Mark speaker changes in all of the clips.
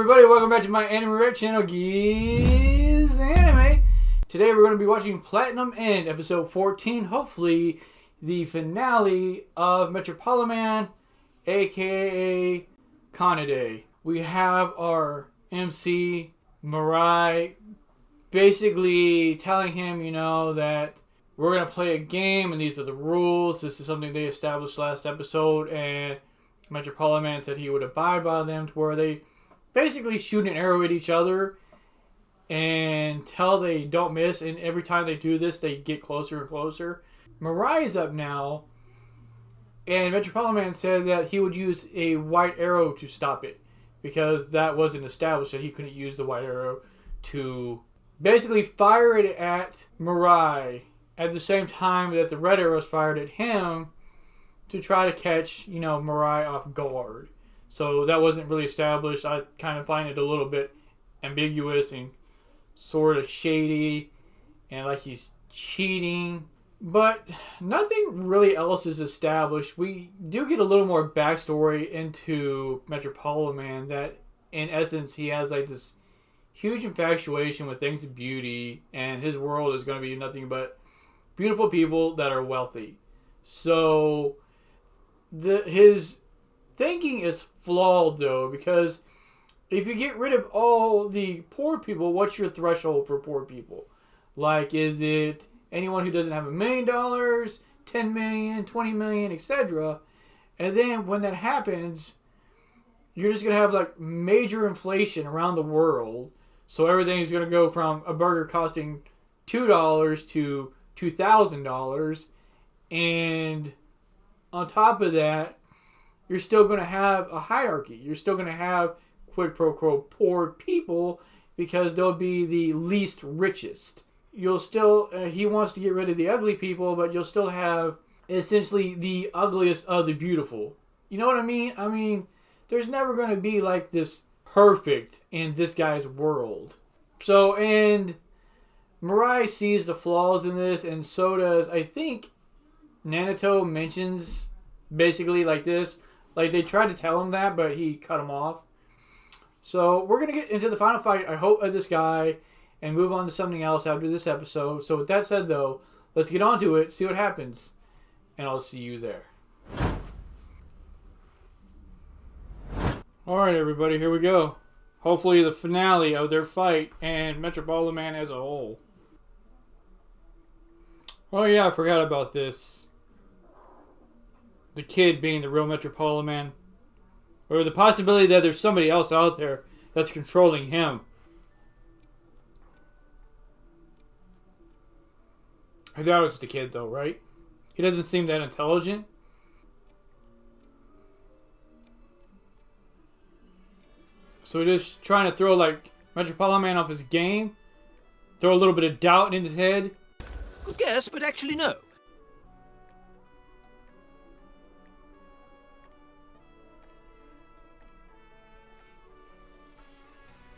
Speaker 1: everybody, welcome back to my anime react channel, GizAnime. Today we're going to be watching Platinum End, episode 14, hopefully the finale of Metropoliman, aka Kanade. We have our MC, Mirai, basically telling him, that we're going to play a game and these are the rules. This is something they established last episode, and Metropoliman said he would abide by them to where they basically shoot an arrow at each other until they don't miss, and every time they do this, they get closer and closer. Mirai is up now, and Metropoliman said that he would use a white arrow to stop it because that wasn't established, that he couldn't use the white arrow to basically fire it at Mirai at the same time that the red arrow is fired at him to try to catch, Mirai off guard. So that wasn't really established. I kind of find it a little bit ambiguous and sort of shady and like he's cheating. But nothing really else is established. We do get a little more backstory into Metropoliman, that in essence he has like this huge infatuation with things of beauty, and his world is going to be nothing but beautiful people that are wealthy. So his thinking is flawed, though, because if you get rid of all the poor people, what's your threshold for poor people? Like, is it anyone who doesn't have $1 million, 10 million, 20 million, etc.? And then when that happens, you're just going to have like major inflation around the world. So everything is going to go from a burger costing $2 to $2,000. And on top of that, you're still going to have a hierarchy. You're still going to have quid pro quo poor people because they'll be the least richest. You'll still, he wants to get rid of the ugly people, but you'll still have essentially the ugliest of the beautiful. You know what I mean? I mean, there's never going to be like this perfect in this guy's world. So, and Mirai sees the flaws in this, and so does, I think, Nanato mentions basically like this. Like, they tried to tell him that, but he cut him off. So, we're going to get into the final fight, I hope, of this guy, and move on to something else after this episode. So, with that said, though, let's get on to it, see what happens, and I'll see you there. Alright, everybody, here we go. Hopefully, the finale of their fight, and Metropoliman as a whole. Oh, yeah, I forgot about this. The kid being the real Metropoliman, or the possibility that there's somebody else out there that's controlling him. I doubt it's the kid, though, right? He doesn't seem that intelligent. So we're just trying to throw like Metropoliman off his game, throw a little bit of doubt in his head.
Speaker 2: Good guess, but actually no.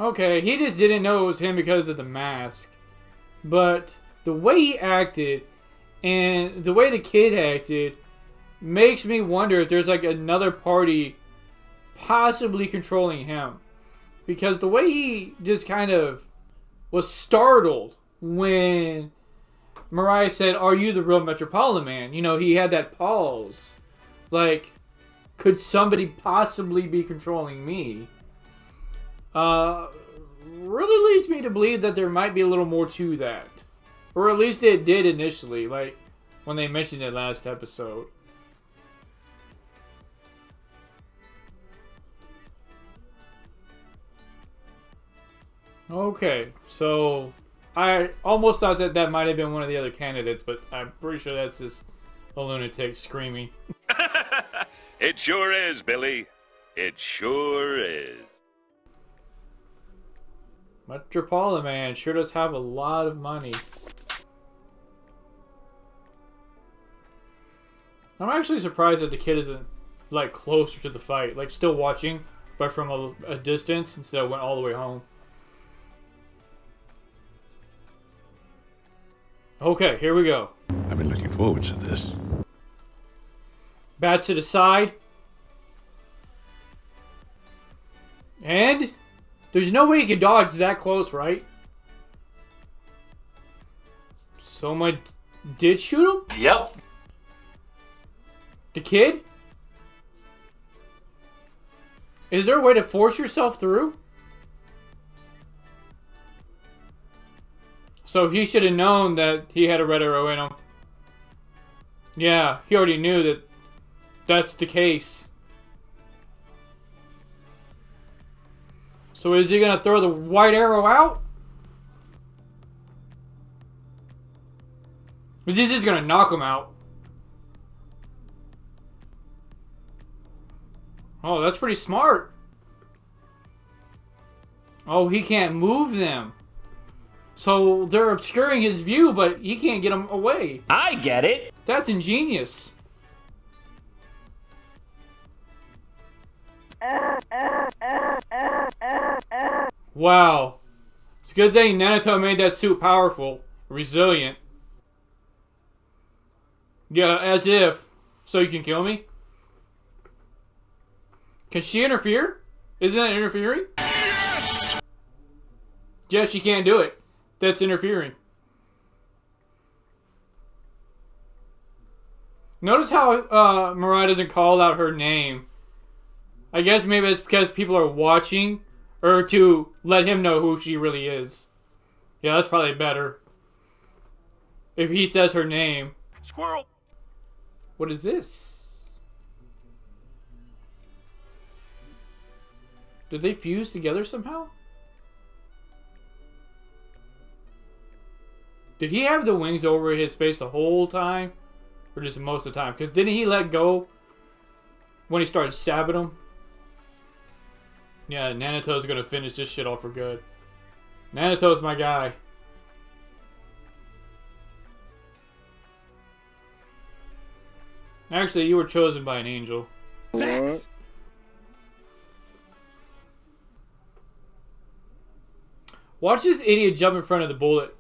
Speaker 1: Okay, he just didn't know it was him because of the mask. But the way he acted and the way the kid acted makes me wonder if there's like another party possibly controlling him. Because the way he just kind of was startled when Mirai said, "Are you the real Metropoliman?" He had that pause. Like, could somebody possibly be controlling me? Really leads me to believe that there might be a little more to that. Or at least it did initially, like when they mentioned it last episode. Okay, so I almost thought that that might have been one of the other candidates, but I'm pretty sure that's just a lunatic screaming.
Speaker 3: It sure is, Billy. It sure is.
Speaker 1: Metropoliman sure does have a lot of money. I'm actually surprised that the kid isn't like closer to the fight, like still watching, but from a distance instead of went all the way home. Okay, here we go.
Speaker 4: I've been looking forward to this.
Speaker 1: Bats to the side. And There's no way he can dodge that close, right? Someone did shoot him?
Speaker 5: Yep.
Speaker 1: The kid? Is there a way to force yourself through? So he should have known that he had a red arrow in him. Yeah, he already knew that that's the case. So is he going to throw the white arrow out? Is he just going to knock him out? Oh, that's pretty smart. Oh, he can't move them. So they're obscuring his view, but he can't get them away.
Speaker 5: I get it.
Speaker 1: That's ingenious. Wow. It's a good thing Nanato made that suit powerful, resilient. Yeah, as if. So you can kill me? Can she interfere? Isn't that interfering? Yes! Yeah, she can't do it. That's interfering. Notice how Mirai doesn't call out her name. I guess maybe it's because people are watching, or to let him know who she really is. Yeah, that's probably better. If he says her name.
Speaker 3: Squirrel.
Speaker 1: What is this? Did they fuse together somehow? Did he have the wings over his face the whole time? Or just most of the time? Because didn't he let go when he started stabbing him? Yeah, Nanato's gonna finish this shit off for good. Nanato's my guy. Actually, you were chosen by an angel.
Speaker 2: Thanks.
Speaker 1: Watch this idiot jump in front of the bullet.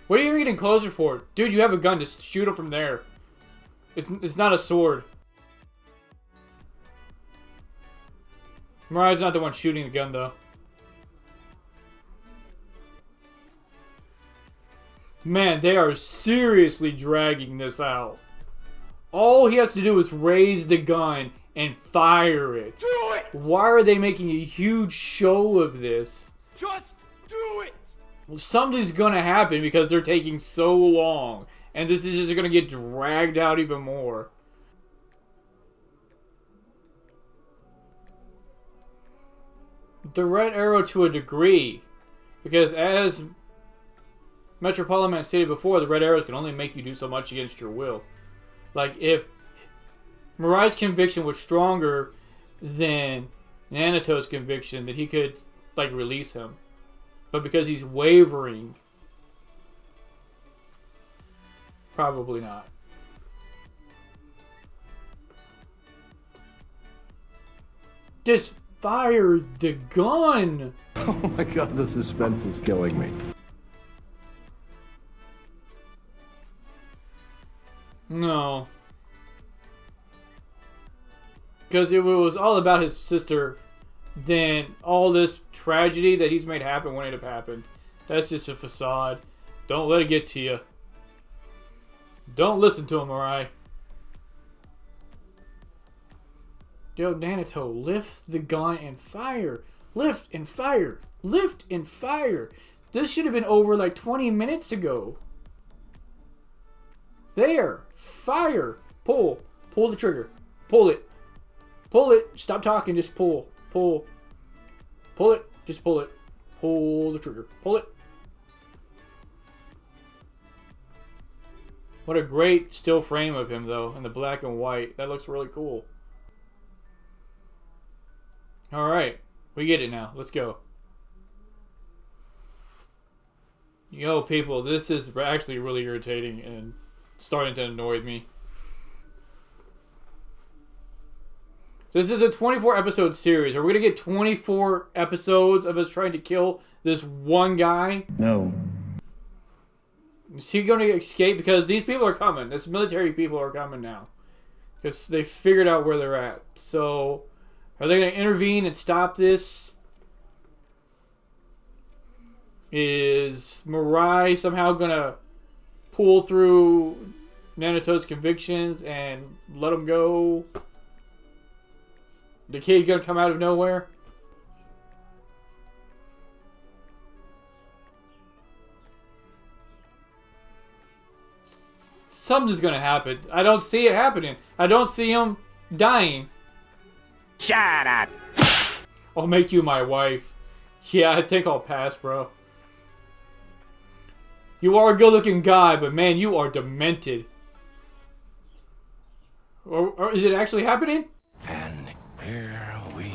Speaker 1: What are you getting closer for? Dude, you have a gun. Just shoot him from there. It's not a sword. Mirai's not the one shooting the gun, though. Man, they are seriously dragging this out. All he has to do is raise the gun and fire it.
Speaker 5: Do it!
Speaker 1: Why are they making a huge show of this?
Speaker 5: Just do it!
Speaker 1: Well, something's gonna happen because they're taking so long. And this is just gonna get dragged out even more. The red arrow to a degree. Because as Metropoliman stated before, the red arrows can only make you do so much against your will. Like, if Mirai's conviction was stronger than Nanato's conviction, that he could, like, release him. But because he's wavering, probably not. Just fire the gun!
Speaker 6: Oh my god, the suspense is killing me.
Speaker 1: No. Because if it was all about his sister, then all this tragedy that he's made happen wouldn't have happened. That's just a facade. Don't let it get to you. Don't listen to him, Mirai. Yo, Nanato, lift the gun and fire. Lift and fire. Lift and fire. This should have been over like 20 minutes ago. There. Fire. Pull. Pull the trigger. Pull it. Pull it. Stop talking. Just pull. Pull. Pull it. Just pull it. Pull the trigger. Pull it. What a great still frame of him, though, in the black and white. That looks really cool. Alright. We get it now. Let's go. Yo, people, this is actually really irritating and starting to annoy me. This is a 24 episode series. Are we going to get 24 episodes of us trying to kill this one guy?
Speaker 6: No.
Speaker 1: Is he going to escape? Because these people are coming. This military people are coming now. Because they figured out where they're at. So, are they going to intervene and stop this? Is Mirai somehow going to pull through Nanato's convictions and let him go? The kid going to come out of nowhere? Something's going to happen. I don't see it happening. I don't see him dying.
Speaker 5: Shut up.
Speaker 1: I'll make you my wife. Yeah, I think I'll pass, bro. You are a good-looking guy, but man, you are demented. Or is it actually happening?
Speaker 4: And here we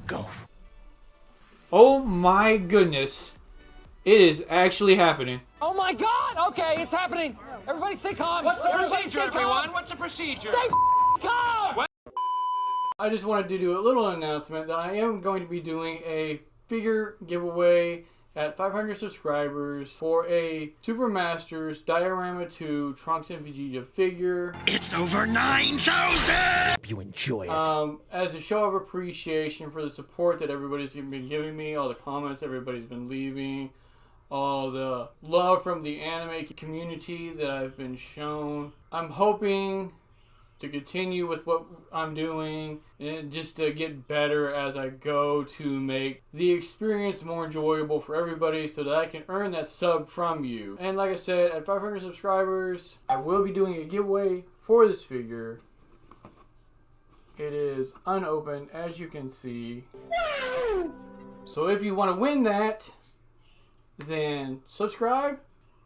Speaker 4: go.
Speaker 1: Oh my goodness. It is actually happening.
Speaker 7: Oh my God! Okay, it's happening. Everybody stay calm.
Speaker 2: What's the
Speaker 7: Everybody
Speaker 2: procedure,
Speaker 7: stay calm.
Speaker 2: everyone? What's the procedure?
Speaker 7: Stay calm.
Speaker 1: I just wanted to do a little announcement that I am going to be doing a figure giveaway at 500 subscribers for a Super Masters Diorama 2 Trunks and Vegeta figure.
Speaker 2: It's over 9,000!
Speaker 5: You enjoy it.
Speaker 1: As a show of appreciation for the support that everybody's been giving me, all the comments everybody's been leaving, all the love from the anime community that I've been shown. I'm hoping to continue with what I'm doing and just to get better as I go to make the experience more enjoyable for everybody so that I can earn that sub from you. And like I said, at 500 subscribers, I will be doing a giveaway for this figure. It is unopened, as you can see. So if you want to win that, then subscribe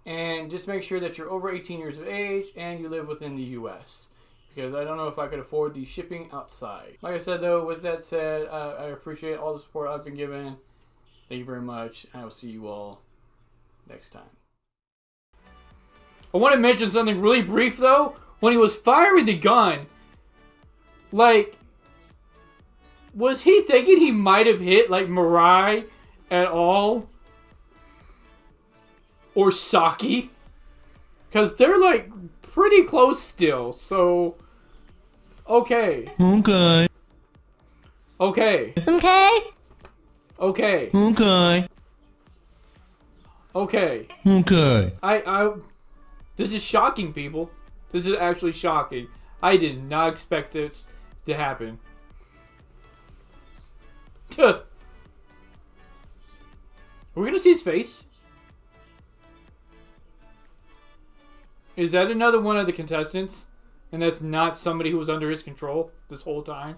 Speaker 1: and just make sure that you're over 18 years of age and you live within the US. Because I don't know if I could afford the shipping outside. Like I said though, with that said, I appreciate all the support I've been given. Thank you very much. I will see you all next time. I want to mention something really brief though. When he was firing the gun, like, was he thinking he might have hit like Mirai at all? Or Saki? Because they're like pretty close still, so okay.
Speaker 8: Okay.
Speaker 1: Okay.
Speaker 8: Okay.
Speaker 1: Okay.
Speaker 8: Okay.
Speaker 1: Okay.
Speaker 8: Okay.
Speaker 1: I this is shocking, people. This is actually shocking. I did not expect this to happen. Are we gonna see his face? Is that another one of the contestants? And that's not somebody who was under his control this whole time?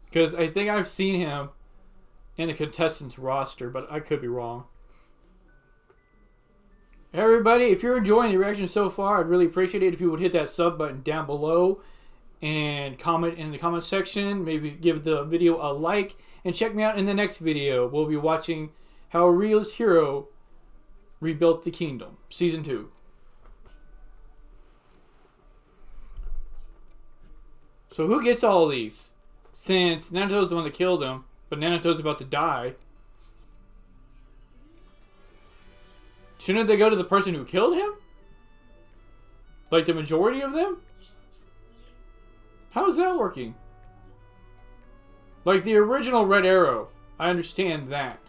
Speaker 1: Because I think I've seen him in the contestants roster, but I could be wrong. Everybody, if you're enjoying the reaction so far, I'd really appreciate it if you would hit that sub button down below and comment in the comment section. Maybe give the video a like and check me out in the next video. We'll be watching how a realist hero rebuilt the kingdom, season 2. So who gets all these? Since Nanato's the one that killed him, but Nanato's about to die. Shouldn't they go to the person who killed him? Like the majority of them? How is that working? Like the original Red Arrow. I understand that.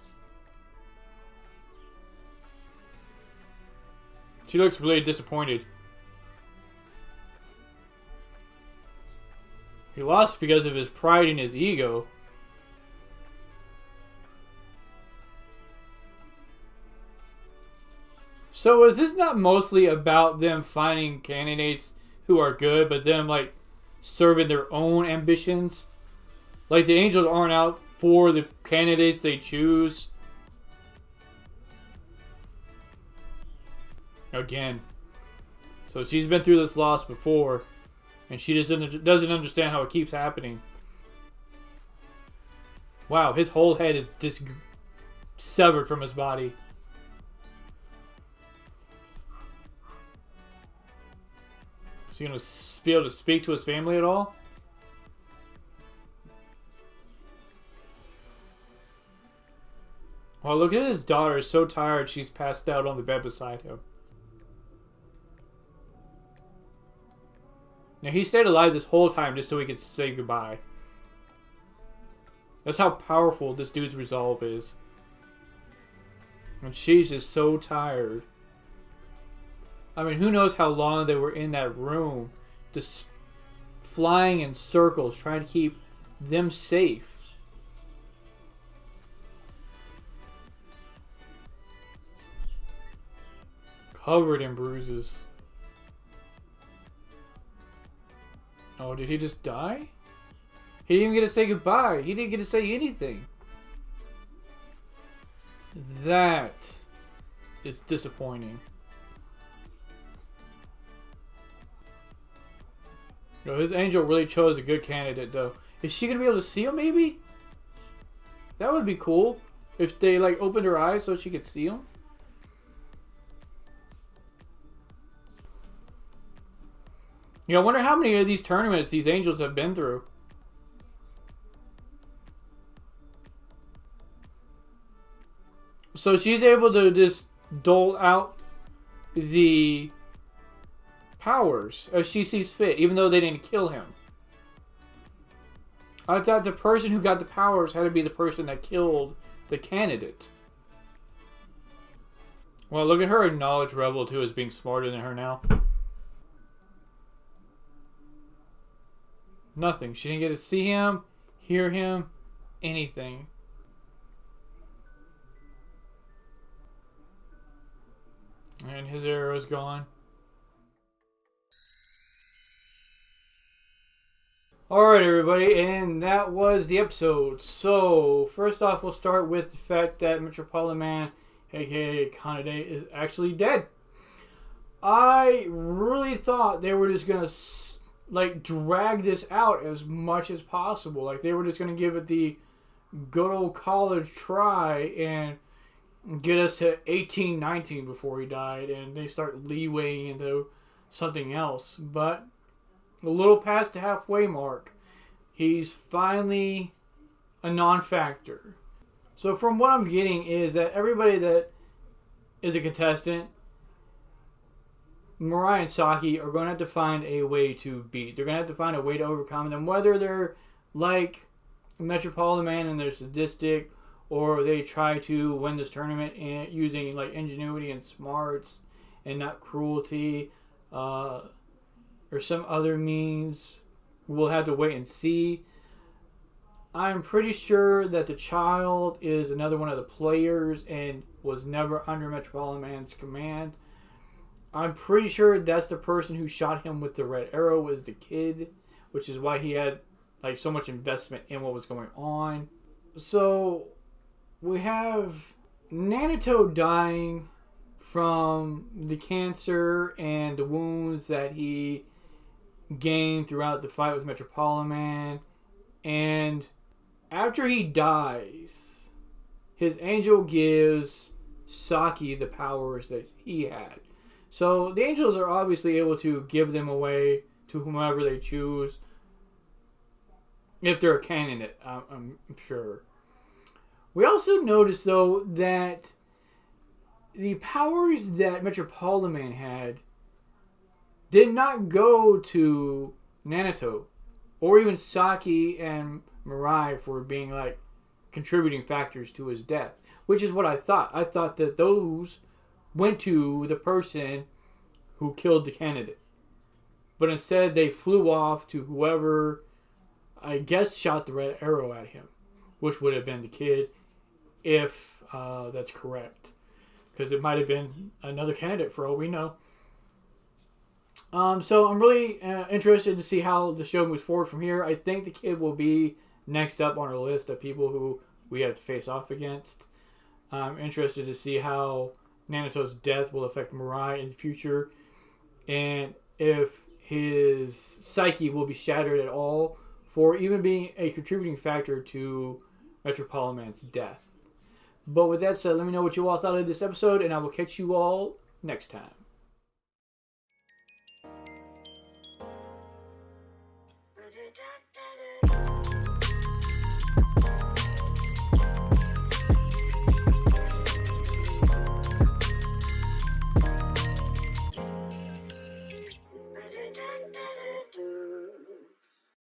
Speaker 1: She looks really disappointed. He lost because of his pride and his ego. So is this not mostly about them finding candidates who are good, but them like serving their own ambitions? Like the angels aren't out for the candidates they choose. Again. So she's been through this loss before, and she doesn't understand how it keeps happening. Wow, his whole head is just severed from his body. Is he going to be able to speak to his family at all? Well, look at his daughter. Is so tired she's passed out on the bed beside him. Now, he stayed alive this whole time just so he could say goodbye. That's how powerful this dude's resolve is. And she's just so tired. I mean, who knows how long they were in that room, just flying in circles, trying to keep them safe. Covered in bruises. Oh, did he just die? He didn't even get to say goodbye. He didn't get to say anything. That is disappointing. No, his angel really chose a good candidate, though. Is she going to be able to see him, maybe? That would be cool. If they, like, opened her eyes so she could see him. You know, I wonder how many of these tournaments these angels have been through. So she's able to just dole out the powers as she sees fit, even though they didn't kill him. I thought the person who got the powers had to be the person that killed the candidate. Well, look at her acknowledge Rebel too as being smarter than her now. Nothing. She didn't get to see him, hear him, anything. And his arrow's gone. Alright, everybody, and that was the episode. So, first off, we'll start with the fact that Metropoliman, aka Kanade, is actually dead. I really thought they were just gonna like drag this out as much as possible. Like they were just gonna give it the good old college try and get us to 18, 19 before he died, and they start leewaying into something else. But a little past the halfway mark, he's finally a non-factor. So from what I'm getting is that everybody that is a contestant, Mirai and Saki are going to have to find a way to beat. They're going to have to find a way to overcome them, whether they're like Metropoliman and they're sadistic, or they try to win this tournament using like ingenuity and smarts and not cruelty, or some other means. We'll have to wait and see. I'm pretty sure that the child is another one of the players and was never under Metropoliman's command. I'm pretty sure that's the person who shot him with the red arrow was the kid, which is why he had like so much investment in what was going on. So we have Nanato dying from the cancer and the wounds that he gained throughout the fight with Metropoliman. And after he dies, his angel gives Saki the powers that he had. So the angels are obviously able to give them away to whomever they choose. If they're a candidate, I'm sure. We also notice, though, that the powers that Metropoliman had did not go to Nanato or even Saki and Mirai for being like contributing factors to his death, which is what I thought. I thought that those went to the person who killed the candidate. But instead they flew off to whoever, I guess, shot the red arrow at him, which would have been the kid, if that's correct. Because it might have been another candidate for all we know. So I'm really interested to see how the show moves forward from here. I think the kid will be next up on our list of people who we have to face off against. I'm interested to see how Nanato's death will affect Mirai in the future, and if his psyche will be shattered at all for even being a contributing factor to Metropoliman's death. But with that said, let me know what you all thought of this episode, and I will catch you all next time.
Speaker 9: Da da da